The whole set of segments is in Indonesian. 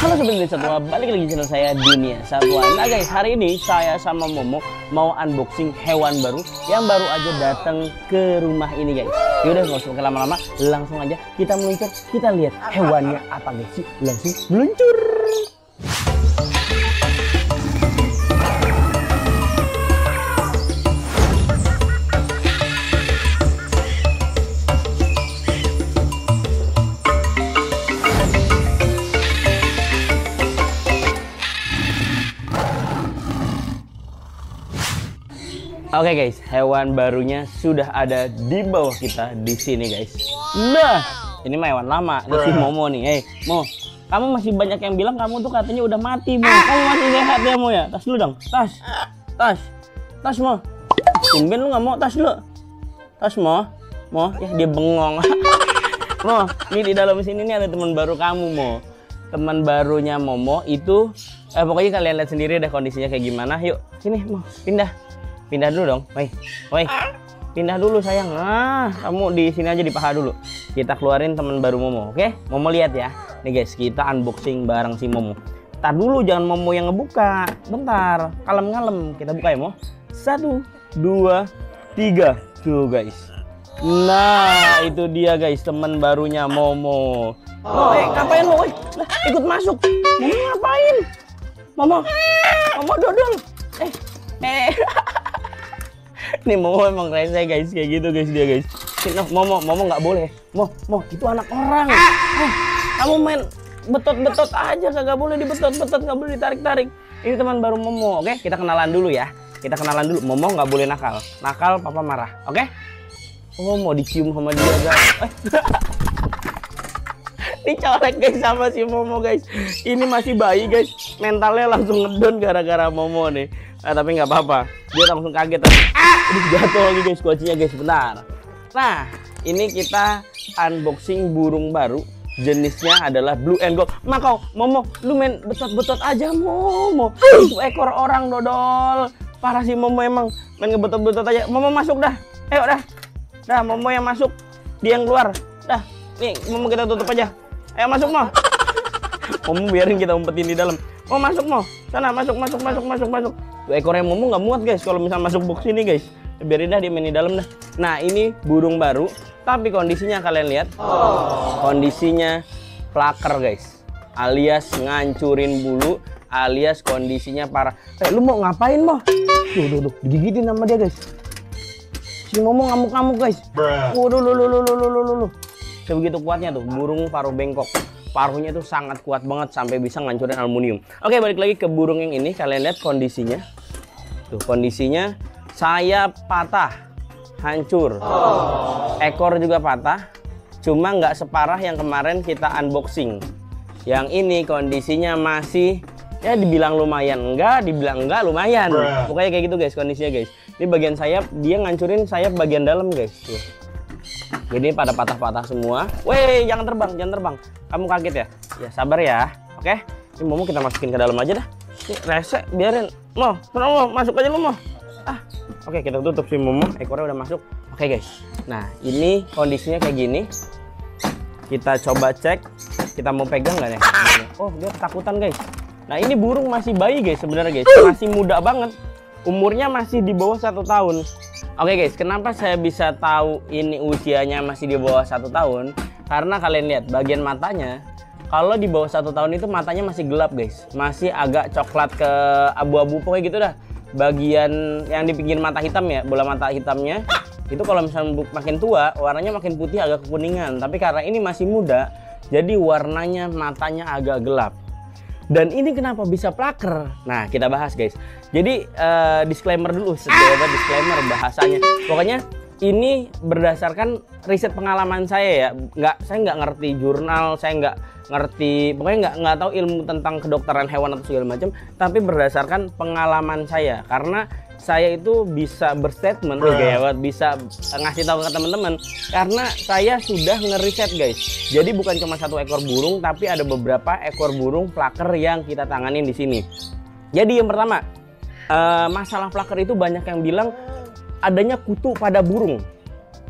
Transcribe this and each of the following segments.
Halo Sobat Satwa, balik lagi channel saya Dunia Satwa. Nah guys, hari ini saya sama Momo mau unboxing hewan baru yang baru aja datang ke rumah ini guys. Yaudah nggak usah pakai lama-lama, langsung aja kita meluncur, kita lihat hewannya apa guys. Langsung meluncur. Oke guys, hewan barunya sudah ada di bawah kita di sini guys. Nah, ini mah hewan lama, ini si Momo nih. Mo, kamu masih banyak yang bilang kamu tuh katanya udah mati, Mo. Kamu masih sehat ya, Mo ya? Tas dulu dong, tas Mo. Tumben lu nggak mau tas dulu. Tas Mo, ya dia bengong. Mo, ini di dalam sini nih ada teman baru kamu, Mo. Teman barunya Momo itu, pokoknya kalian lihat sendiri deh kondisinya kayak gimana. Yuk, sini Mo, pindah dulu dong, woi, pindah dulu sayang. Nah, kamu di sini aja di paha dulu. Kita keluarin teman baru Momo, oke? Momo lihat ya, nih guys, kita unboxing bareng si Momo. Tar dulu, jangan Momo yang ngebuka. Bentar, kalem-kalem. Kita buka ya, Mo. 1, 2, 3, tuh guys. Nah, itu dia guys, teman barunya Momo. Ngapain lo? Lah, ikut masuk. Momo ngapain? Momo dodol. Nih Momo emang rese guys, kayak gitu guys dia guys. Momo nggak boleh. Mo itu anak orang. Kamu main betot aja, kagak boleh dibetot-betot, nggak boleh ditarik-tarik. Ini teman baru Momo, oke? Kita kenalan dulu ya. Momo nggak boleh nakal. Nakal papa marah, oke? Oh, mau dicium sama dia guys. Dicolek guys sama si Momo guys. Ini masih bayi guys. Mentalnya langsung ngedon gara-gara Momo nih. Tapi nggak apa-apa. Dia langsung kaget. Udah jatuh lagi guys kuncinya guys, benar. Nah, ini kita unboxing burung baru. Jenisnya adalah blue and gold. Makau, Momo, lu main betot-betot aja Momo. Itu ekor orang dodol. Parah sih Momo emang main ngebetot-betot aja. Momo masuk dah. Ayo dah. Dah Momo yang masuk, dia yang keluar. Dah. Nih, Momo kita tutup aja. Ayo masuk Mo. Momo biarin kita umpetin di dalam. Mau masuk Mo. Sana masuk. Tuh, ekornya Momo nggak muat guys kalau misal masuk box ini guys. Biarin dah dia main di dalam dah. Nah, ini burung baru, tapi kondisinya kalian lihat. Kondisinya plaker guys. Alias ngancurin bulu, alias kondisinya parah. Lu mau ngapain Mo? Tuh, digigitin sama dia guys. Si Momo ngamuk-ngamuk guys. Waduh, sebegitu kuatnya tuh burung paruh bengkok. Paruhnya itu sangat kuat banget sampai bisa ngancurin aluminium. Oke, balik lagi ke burung yang ini. Kalian lihat kondisinya. Tuh, kondisinya sayap patah, hancur. Ekor juga patah. Cuma nggak separah yang kemarin kita unboxing. Yang ini kondisinya masih, ya dibilang lumayan enggak, dibilang enggak lumayan. Pokoknya kayak gitu guys kondisinya guys. Ini bagian sayap, dia ngancurin sayap bagian dalam guys. Tuh. Jadi pada patah-patah semua. Weh, jangan terbang. Kamu kaget ya? Ya sabar ya. Oke. Ini Momo kita masukin ke dalam aja dah. Nih, rese, biarin. Mo, masuk aja lu Mo. Oke, kita tutup si Momo. Ekornya udah masuk. Oke guys. Nah, ini kondisinya kayak gini. Kita coba cek. Kita mau pegang nggak nih? Oh, dia ketakutan guys. Nah, ini burung masih bayi guys sebenarnya guys. Masih muda banget. Umurnya masih di bawah 1 tahun. Oke guys, kenapa saya bisa tahu ini usianya masih di bawah 1 tahun? Karena kalian lihat bagian matanya, kalau di bawah 1 tahun itu matanya masih gelap guys, masih agak coklat ke abu-abu pokoknya gitu dah. Bagian yang di pinggir mata hitam ya, bola mata hitamnya itu kalau misalnya makin tua warnanya makin putih agak kekuningan. Tapi karena ini masih muda, jadi warnanya matanya agak gelap. Dan ini kenapa bisa plaker? Nah, kita bahas guys. Jadi disclaimer dulu, disclaimer bahasanya. Pokoknya ini berdasarkan riset pengalaman saya ya. Saya nggak ngerti jurnal, saya nggak ngerti, pokoknya nggak tahu ilmu tentang kedokteran hewan atau segala macam. Tapi berdasarkan pengalaman saya, karena saya itu bisa berstatement, bisa ngasih tahu ke teman-teman karena saya sudah ngeriset guys. Jadi bukan cuma 1 ekor burung, tapi ada beberapa ekor burung plaker yang kita tanganin di sini. Jadi yang pertama, masalah plaker itu banyak yang bilang adanya kutu pada burung.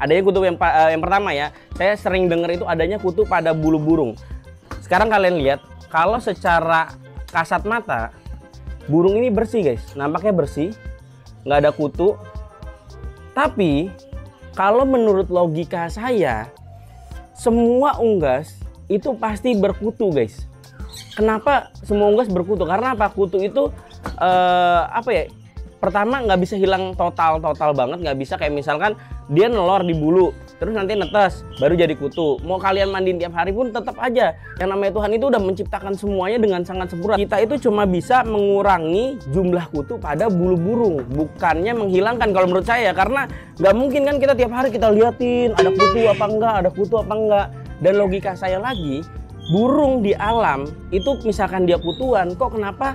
Adanya kutu yang pertama ya, saya sering dengar itu adanya kutu pada bulu burung. Sekarang kalian lihat kalau secara kasat mata burung ini bersih guys, nampaknya bersih, nggak ada kutu. Tapi kalau menurut logika saya, semua unggas itu pasti berkutu guys. Kenapa semua unggas berkutu? Karena apa? Kutu itu apa ya? Pertama nggak bisa hilang total banget, nggak bisa kayak misalkan dia nelor di bulu, terus nanti netes, baru jadi kutu. Mau kalian mandiin tiap hari pun tetap aja. Yang namanya Tuhan itu udah menciptakan semuanya dengan sangat sempurna. Kita itu cuma bisa mengurangi jumlah kutu pada bulu burung, bukannya menghilangkan kalau menurut saya. Karena nggak mungkin kan kita tiap hari kita liatin ada kutu apa enggak, ada kutu apa enggak. Dan logika saya lagi, burung di alam itu misalkan dia kutuan, kok kenapa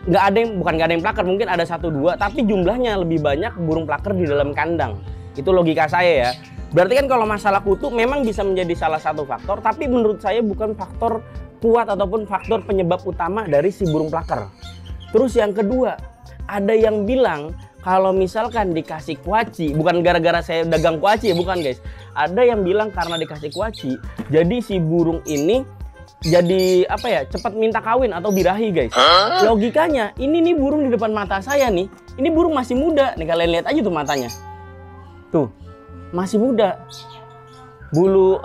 nggak ada yang, bukan nggak ada yang plaker, mungkin ada 1-2, tapi jumlahnya lebih banyak burung plaker di dalam kandang. Itu logika saya ya. Berarti kan kalau masalah kutu memang bisa menjadi salah satu faktor, tapi menurut saya bukan faktor kuat ataupun faktor penyebab utama dari si burung plaker. Terus yang kedua, ada yang bilang kalau misalkan dikasih kuaci, bukan gara-gara saya dagang kuaci ya, bukan guys. Ada yang bilang karena dikasih kuaci, jadi si burung ini jadi apa ya, cepat minta kawin atau birahi guys. Logikanya ini nih burung di depan mata saya nih, ini burung masih muda nih, kalian lihat aja tuh matanya tuh, masih muda, bulu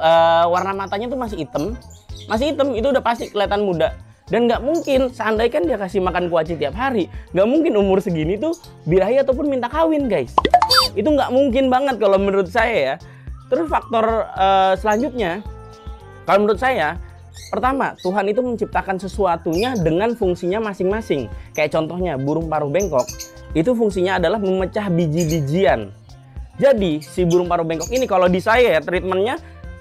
warna matanya tuh masih hitam, itu udah pasti kelihatan muda. Dan nggak mungkin seandainya kan dia kasih makan kuaci tiap hari, nggak mungkin umur segini tuh birahi ataupun minta kawin guys. Itu nggak mungkin banget kalau menurut saya ya. Terus faktor selanjutnya kalau menurut saya, pertama, Tuhan itu menciptakan sesuatunya dengan fungsinya masing-masing. Kayak contohnya burung paruh bengkok, itu fungsinya adalah memecah biji-bijian. Jadi si burung paruh bengkok ini kalau di saya ya treatmentnya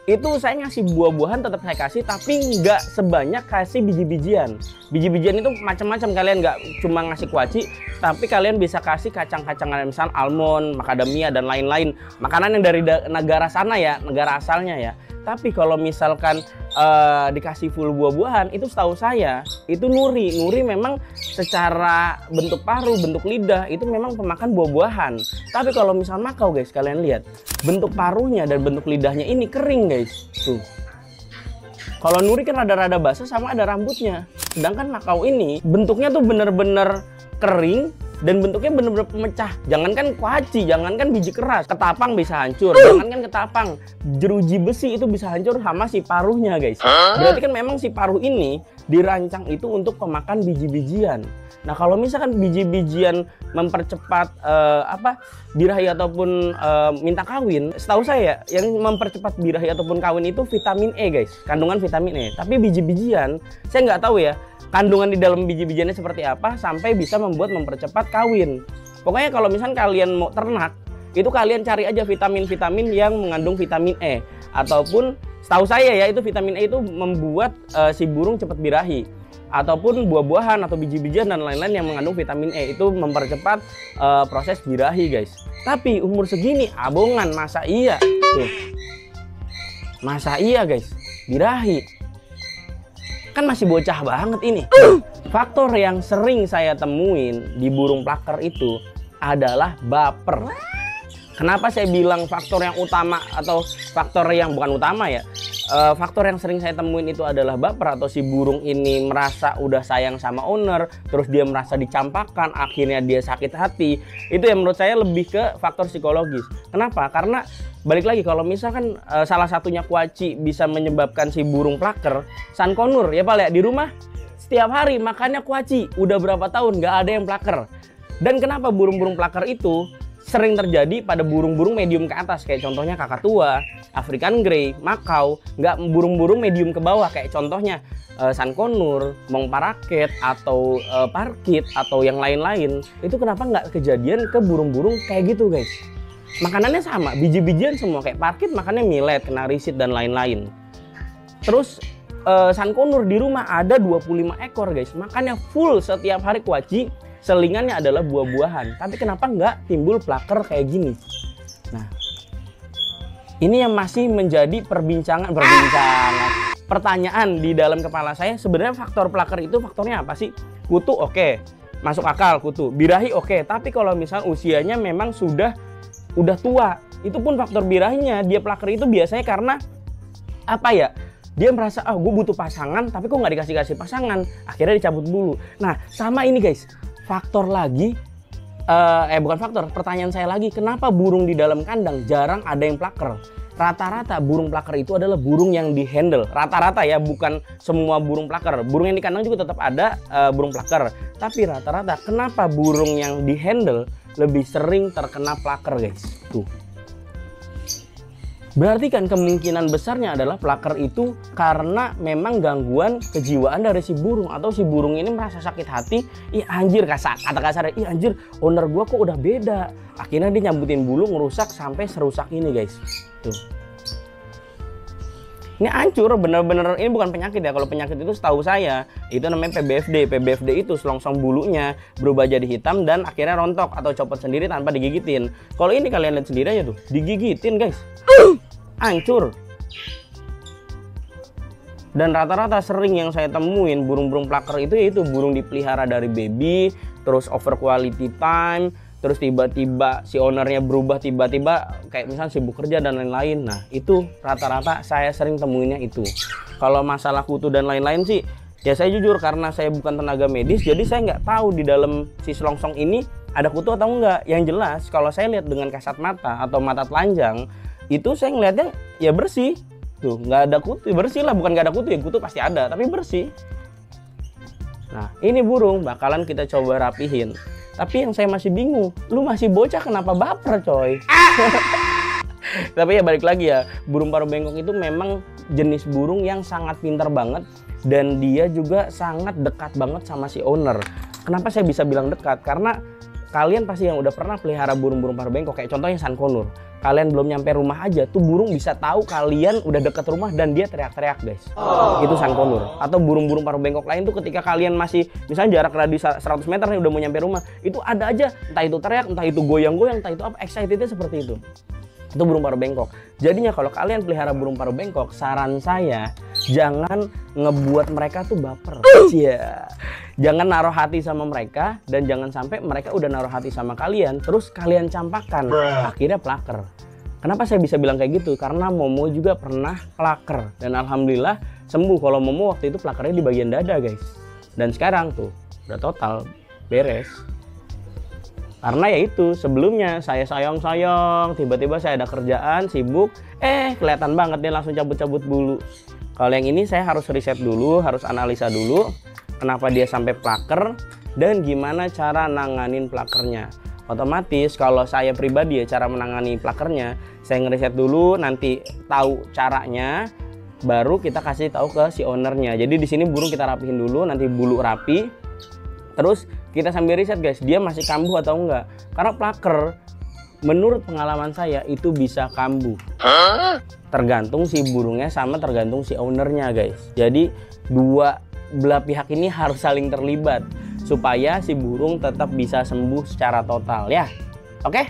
itu saya ngasih buah-buahan tetap saya kasih, tapi nggak sebanyak kasih biji-bijian. Biji-bijian itu macam-macam, kalian nggak cuma ngasih kuaci, tapi kalian bisa kasih kacang-kacangan, misalnya almond, macadamia dan lain-lain. Makanan yang dari negara sana ya, negara asalnya ya. Tapi kalau misalkan dikasih full buah-buahan, itu setahu saya itu nuri. Nuri memang secara bentuk paruh, bentuk lidah itu memang pemakan buah-buahan. Tapi kalau misal makau guys, kalian lihat bentuk paruhnya dan bentuk lidahnya ini kering guys. Tuh. Kalau nuri kan rada-rada basah sama ada rambutnya. Sedangkan makau ini bentuknya tuh bener-bener kering dan bentuknya bener-bener pemecah. Jangankan kuaci, jangankan biji keras, ketapang bisa hancur. Jangankan ketapang, jeruji besi itu bisa hancur sama si paruhnya guys. Berarti kan memang si paruh ini dirancang itu untuk pemakan biji-bijian. Nah kalau misalkan biji-bijian mempercepat birahi ataupun minta kawin, setahu saya yang mempercepat birahi ataupun kawin itu vitamin E guys, kandungan vitamin E. Tapi biji-bijian saya nggak tahu ya kandungan di dalam biji-bijiannya seperti apa sampai bisa mempercepat kawin. Pokoknya kalau misalnya kalian mau ternak, itu kalian cari aja vitamin-vitamin yang mengandung vitamin E. Ataupun setahu saya ya itu vitamin E itu membuat si burung cepat birahi. Ataupun buah-buahan atau biji-bijian dan lain-lain yang mengandung vitamin E itu mempercepat proses birahi guys. Tapi umur segini abongan, masa iya? Tuh. Masa iya guys birahi? Kan masih bocah banget ini. Faktor yang sering saya temuin di burung plaker itu adalah baper. Kenapa saya bilang faktor yang utama atau faktor yang bukan utama ya? Faktor yang sering saya temuin itu adalah baper, atau si burung ini merasa udah sayang sama owner, terus dia merasa dicampakkan, akhirnya dia sakit hati. Itu yang menurut saya lebih ke faktor psikologis. Kenapa? Karena balik lagi kalau misalkan salah satunya kuaci bisa menyebabkan si burung plaker, sankonur ya Pak ya, di rumah setiap hari makannya kuaci, udah berapa tahun nggak ada yang plaker. Dan kenapa burung-burung plaker itu sering terjadi pada burung-burung medium ke atas, kayak contohnya kakatua, African Grey, makau, nggak burung-burung medium ke bawah kayak contohnya sankonur, mong paraket atau parkit atau yang lain-lain. Itu kenapa nggak kejadian ke burung-burung kayak gitu guys? Makanannya sama, biji-bijian semua, kayak parkit makannya millet, kenarisit dan lain-lain. Terus sankonur di rumah ada 25 ekor guys, makannya full setiap hari kuaci. Selingannya adalah buah-buahan, tapi kenapa nggak timbul plaker kayak gini? Nah, ini yang masih menjadi pertanyaan di dalam kepala saya. Sebenarnya faktor plaker itu faktornya apa sih? Kutu oke, masuk akal kutu. Birahi oke, tapi kalau misal usianya memang udah tua, itu pun faktor birahinya dia plaker itu biasanya karena apa ya? dia merasa gue butuh pasangan tapi kok nggak dikasih pasangan, akhirnya dicabut bulu. Nah sama ini guys, faktor lagi, bukan faktor, pertanyaan saya lagi, kenapa burung di dalam kandang jarang ada yang plaker? Rata-rata burung plaker itu adalah burung yang di-handle. Rata-rata ya, bukan semua burung plaker. Burung yang di kandang juga tetap ada burung plaker. Tapi rata-rata kenapa burung yang di-handle lebih sering terkena plaker guys? Tuh. Berarti kan kemungkinan besarnya adalah plaker itu karena memang gangguan kejiwaan dari si burung. Atau si burung ini merasa sakit hati. Ih anjir, kata kasarnya, ih anjir owner gua kok udah beda. Akhirnya dia nyambutin bulu, ngerusak sampai serusak ini guys. Tuh. Ini hancur, bener-bener, ini bukan penyakit ya. Kalau penyakit itu setahu saya itu namanya PBFD. PBFD itu selongsong bulunya berubah jadi hitam dan akhirnya rontok atau copot sendiri tanpa digigitin. Kalau ini kalian lihat sendiri aja tuh, digigitin guys, hancur. Dan rata-rata sering yang saya temuin burung-burung plaker itu yaitu burung dipelihara dari baby, terus over quality time, terus tiba-tiba si ownernya berubah tiba-tiba kayak misalnya sibuk kerja dan lain-lain. Nah itu rata-rata saya sering temuinnya itu. Kalau masalah kutu dan lain-lain sih ya saya jujur karena saya bukan tenaga medis, jadi saya nggak tahu di dalam si selongsong ini ada kutu atau enggak. Yang jelas kalau saya lihat dengan kasat mata atau mata telanjang itu saya ngeliatnya ya bersih tuh, nggak ada kutu, bersih lah, bukan nggak ada kutu ya, kutu pasti ada tapi bersih. Nah ini burung bakalan kita coba rapihin. Tapi yang saya masih bingung, lu masih bocah kenapa baper coy? Tapi ya balik lagi ya, burung paruh bengkok itu memang jenis burung yang sangat pintar banget. Dan dia juga sangat dekat banget sama si owner. Kenapa saya bisa bilang dekat? Karena kalian pasti yang udah pernah pelihara burung-burung paruh bengkok, kayak contohnya sankonur. Kalian belum nyampe rumah aja, tuh burung bisa tahu kalian udah deket rumah dan dia teriak-teriak guys. Itu sankonur. Atau burung-burung paruh bengkok lain tuh ketika kalian masih, misalnya jarak radius 100 meter nih udah mau nyampe rumah, itu ada aja, entah itu teriak, entah itu goyang-goyang, entah itu apa, excitednya seperti itu. Itu burung paruh bengkok. Jadinya kalau kalian pelihara burung paruh bengkok, saran saya jangan ngebuat mereka tuh baper. Jangan naruh hati sama mereka, dan jangan sampai mereka udah naruh hati sama kalian terus kalian campakkan, akhirnya plaker. Kenapa saya bisa bilang kayak gitu? Karena Momo juga pernah plaker dan alhamdulillah sembuh. Kalau Momo waktu itu plakernya di bagian dada guys, dan sekarang tuh udah total beres. Karena ya itu, sebelumnya saya sayang-sayang, tiba-tiba saya ada kerjaan, sibuk, kelihatan banget dia langsung cabut-cabut bulu. Kalau yang ini saya harus riset dulu, harus analisa dulu, kenapa dia sampai plaker, dan gimana cara nanganin plakernya. Otomatis kalau saya pribadi ya, cara menangani plakernya, saya ngeriset dulu, nanti tahu caranya, baru kita kasih tahu ke si ownernya. Jadi di sini burung kita rapihin dulu, nanti bulu rapi, terus kita sambil riset guys, dia masih kambuh atau enggak. Karena plaker, menurut pengalaman saya itu bisa kambuh. Tergantung si burungnya sama tergantung si ownernya guys. Jadi dua belah pihak ini harus saling terlibat supaya si burung tetap bisa sembuh secara total ya. Oke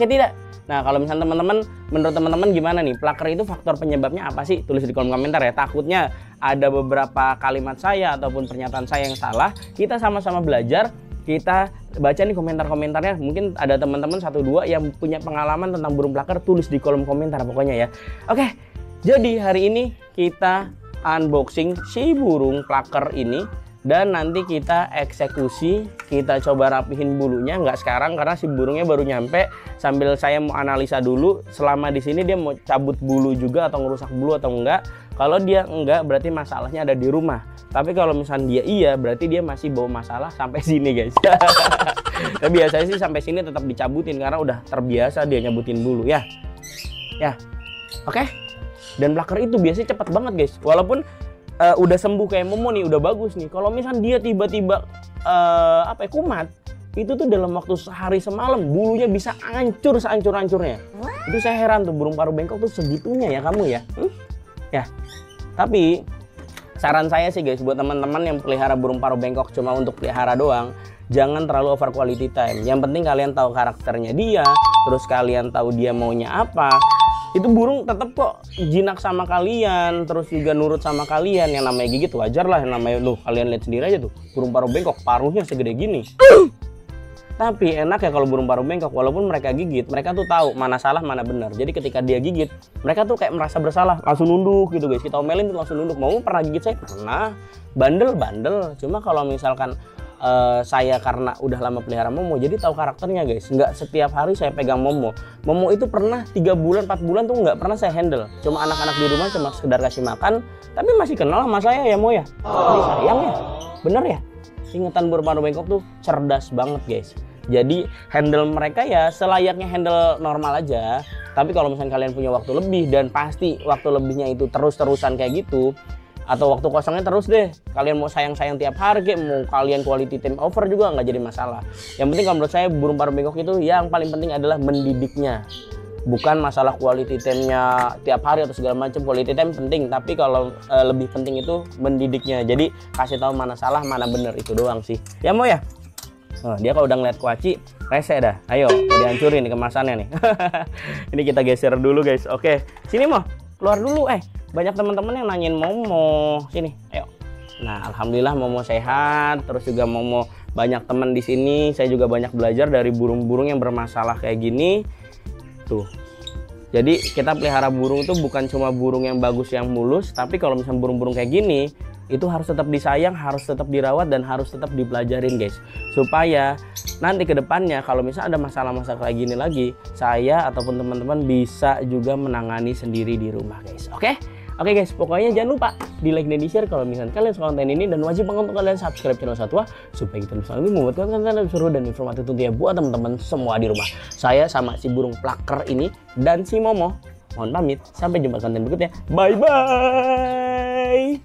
tidak? Nah kalau misalnya teman-teman, menurut teman-teman gimana nih, plaker itu faktor penyebabnya apa sih? Tulis di kolom komentar ya. Takutnya ada beberapa kalimat saya ataupun pernyataan saya yang salah. Kita sama-sama belajar, kita baca nih komentar-komentarnya. Mungkin ada teman-teman 1-2 yang punya pengalaman tentang burung plaker, tulis di kolom komentar pokoknya ya. Oke, jadi hari ini kita unboxing si burung plaker ini, dan nanti kita eksekusi, kita coba rapihin bulunya. Nggak sekarang karena si burungnya baru nyampe, sambil saya mau analisa dulu selama di sini dia mau cabut bulu juga atau ngerusak bulu atau enggak. Kalau dia enggak berarti masalahnya ada di rumah, tapi kalau misalnya dia iya berarti dia masih bawa masalah sampai sini guys. Tapi biasanya sih sampai sini tetap dicabutin karena udah terbiasa dia nyabutin bulu ya. Oke. Dan plaker itu biasanya cepet banget guys, walaupun udah sembuh kayak Momo nih, udah bagus nih. Kalau misalnya dia tiba-tiba kumat, itu tuh dalam waktu sehari semalam bulunya bisa hancur sehancur-hancurnya. Itu saya heran tuh, burung paruh bengkok tuh segitunya ya kamu ya. Ya. Tapi saran saya sih guys, buat teman-teman yang pelihara burung paruh bengkok cuma untuk pelihara doang, jangan terlalu over quality time. Yang penting kalian tahu karakternya dia, terus kalian tahu dia maunya apa. Itu burung tetap kok jinak sama kalian, terus juga nurut sama kalian. Yang namanya gigit wajar lah, yang namanya kalian lihat sendiri aja tuh, burung paruh bengkok paruhnya segede gini. Tapi enak ya kalau burung parung bengkok, walaupun mereka gigit, mereka tuh tahu mana salah mana benar. Jadi ketika dia gigit, mereka tuh kayak merasa bersalah, langsung nunduk gitu guys. Kita omelin tuh langsung nunduk. Mau pernah gigit saya? Pernah. Bandel. Cuma kalau misalkan saya karena udah lama pelihara Momo, jadi tahu karakternya guys. Nggak setiap hari saya pegang Momo. Momo itu pernah 3 bulan, 4 bulan tuh nggak pernah saya handle. Cuma anak-anak di rumah cuma sekedar kasih makan, tapi masih kenal sama saya ya Mo ya. Ini sayang ya, bener ya. Ingatan burung parung bengkok tuh cerdas banget guys. Jadi handle mereka ya selayaknya handle normal aja. Tapi kalau misalnya kalian punya waktu lebih, dan pasti waktu lebihnya itu terus-terusan kayak gitu, atau waktu kosongnya terus deh, kalian mau sayang-sayang tiap hari, kayak mau kalian quality time over juga nggak jadi masalah. Yang penting kalau menurut saya burung parung bengkok itu yang paling penting adalah mendidiknya. Bukan masalah quality time-nya tiap hari atau segala macam. Quality time penting, tapi kalau lebih penting itu mendidiknya. Jadi kasih tahu mana salah mana bener, itu doang sih ya Mo ya. Nah, dia kalau udah ngeliat kuaci rese dah. Ayo mau dihancurin nih kemasannya nih. Ini kita geser dulu guys. Oke, sini Mo, keluar dulu. Banyak teman-teman yang nanyain Momo, sini, ayo. Nah, alhamdulillah Momo sehat, terus juga Momo banyak teman di sini. Saya juga banyak belajar dari burung-burung yang bermasalah kayak gini. Tuh. Jadi kita pelihara burung itu bukan cuma burung yang bagus yang mulus, tapi kalau misalnya burung-burung kayak gini, itu harus tetap disayang, harus tetap dirawat, dan harus tetap dipelajarin guys. Supaya nanti ke depannya kalau misalnya ada masalah-masalah kayak gini lagi, saya ataupun teman-teman bisa juga menangani sendiri di rumah guys. Oke guys, pokoknya jangan lupa di like dan di share kalau misalnya kalian suka konten ini, dan wajib banget untuk kalian subscribe channel Satwa supaya kita bisa membuat konten lebih seru dan informatif tentunya buat teman-teman semua di rumah. Saya sama si burung plaker ini dan si Momo mohon pamit, sampai jumpa konten berikutnya. Bye bye.